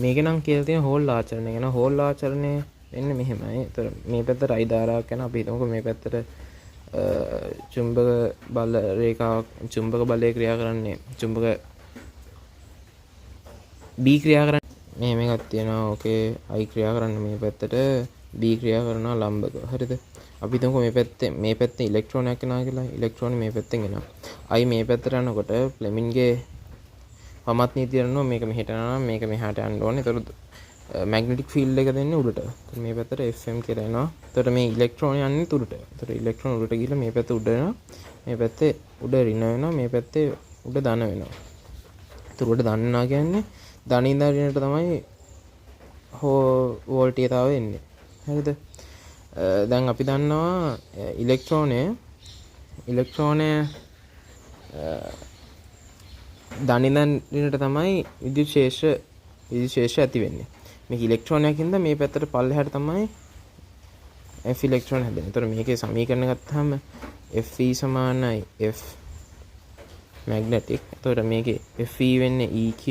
මේක නම් කියලා තියෙන හෝල් ආචරණය ගැන. හෝල් ආචරණය වෙන්නේ මෙහෙමයි. ඒතර මේ පැත්තට I ධාරාවක් යන අපි හිතමුකෝ මේ පැත්තට චුම්බක බල රේඛාවක් චුම්බක බලය ක්‍රියා කරන්නේ චුම්බක B ක්‍රියා කරන්නේ මෙහෙම එකක් තියෙනවා. ඕකේ I ක්‍රියා කරන්නේ මේ පැත්තට B ක්‍රියා කරනවා ලම්බකව. හරිද? අපි හිතමුකෝ මේ පැත්තේ ඉලෙක්ට්‍රෝනයක් එනවා කියලා. ඉලෙක්ට්‍රෝන මේ පැත්තෙන් එනවා. I මේ පැත්තට යනකොට ෆ්ලෙමින්ගේ පමත් නීතිය යනවා මේක මෙහෙට යනවා මේක මෙහාට යන්න ඕනේ. ඒතකොට මැග්නටික් ෆීල්ඩ් එක දෙන්නේ උඩට. ඒතකොට මේ පැත්තට FM කියලා එනවා. ඒතකොට මේ ඉලෙක්ට්‍රෝන යන්නේ උඩට. ඒතකොට ඉලෙක්ට්‍රෝන උඩට ගිහලා මේ පැත්ත උඩ එනවා. මේ පැත්තේ උඩ ඍණ වෙනවා. මේ පැත්තේ උඩ ධන වෙනවා. ඒතකොට උඩ ධන වෙනවා කියන්නේ ධන ඉඳන් ඍණයට තමයි වෝල්ටීයතාවය එන්නේ. හරිද? දැන් අපි දන්නවා ඉලෙක්ට්‍රෝනය ධන ඉඳන් ඍණයට තමයි විද්‍යුත් ශේෂ්ත්‍රය ඇති වෙන්නේ. මේක ඉලෙක්ට්‍රෝනයකින්ද මේ පැත්තට පල්ලෙහාට තමයි F ඉලෙක්ට්‍රෝන හැදෙන්නේ. ඒතර මේකේ සමීකරණ ගත්තාම Fe සමානයි F මැග්නටික්. ඒතකොට මේකේ Fe වෙන්නේ EQ,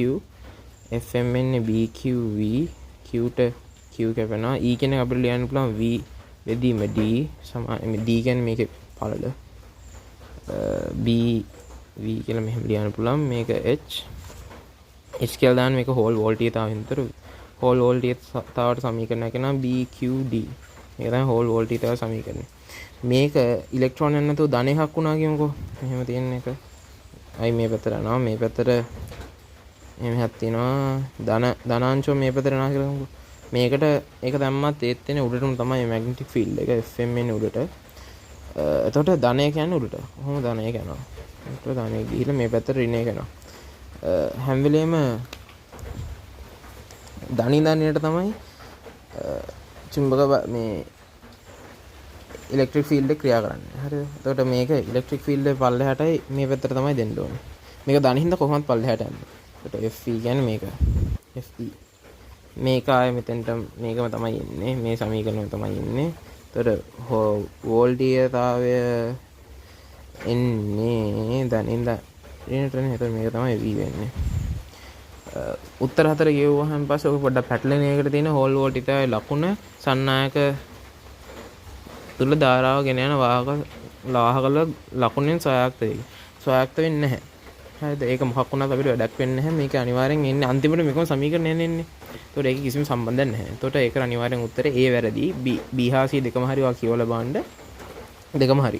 FM වෙන්නේ BQV, Qට Q කැපෙනවා. E කියන එක අපිට ලියන්න පුළුවන් V බෙදීම D සමාන D කියන්නේ මේකේ පළල. B V කියලා මෙහෙම ලියන්න පුළුවන්. මේක H කියලා දාන්න මේක හෝල් වෝල්ටීයතාවයෙන් විතර හෝල් වෝල්ටීයතාවට සමීකරණයක් කරනවා BQD. මේක තමයි හෝල් වෝල්ටීයතාව සමීකරණය. මේක ඉලෙක්ට්‍රෝන යන නැතුව ධන එකක් වුණා කියමුකෝ. මෙහෙම තියෙන එක. අයි මේ පැත්තට යනවා. මේ පැත්තට එහෙම එකක් තියෙනවා. ධනාංශය මේ පැත්තට යනවා කියලා කියමුකෝ. මේකට ඒක දැම්මත් ඒත් තියෙන උඩටම තමයි මැග්නටික් ෆීල්ඩ් එක FM එන්නේ උඩට. එතකොට ධනය කියන්නේ උඩට. කොහොම ධනය යනවා. ඒක ධනය ගිහිල්ලා මේ පැත්තට ඍණය යනවා. හැම වෙලේම ධනින්දන්නේට තමයි චුම්බක මේ ඉලෙක්ට්‍රික් ෆීල්ඩ් එක ක්‍රියා කරන්නේ. හරිද? එතකොට මේක ඉලෙක්ට්‍රික් ෆීල්ඩ් එක පල්ලෙහාටයි මේ පැත්තට තමයි දෙන්න ඕනේ. මේක ධනින්ද කොහොමද පල්ලෙහාට යන්නේ? එතකොට Fe කියන්නේ මේක. Fe මේක ආයේ මෙතෙන්ට මේකම තමයි ඉන්නේ. මේ සමීකරණය තමයි ඉන්නේ. එතකොට වෝල්ටීයතාවය එන්නේ ධනින්ද ඍණයටනේ. එතකොට මේක තමයි V වෙන්නේ. උත්තර 4 ගෙවුවාන් පස්සේ ඔක පොඩ්ඩක් පැටලෙන එකට තියෙන හෝල් වෝල්ටීයතාවයේ ලකුණ සන්නායක තුල ධාරාව ගෙන යන වාහක ලකුණෙන් සොයාගත වෙයි. සොයාගත වෙන්නේ නැහැ. හරිද? ඒක මොකක් වුණත් අපිට වැඩක් වෙන්නේ නැහැ. මේක අනිවාර්යෙන් එන්නේ අන්තිමට මේකම සමීකරණය එන්නේ. ඒතකොට ඒක කිසිම සම්බන්ධයක් නැහැ. ඒතකොට ඒක අනිවාර්යෙන් උත්තරේ A වැරදි. B හා C දෙකම හරි වා කියවලා බලන්න. දෙකම හරි.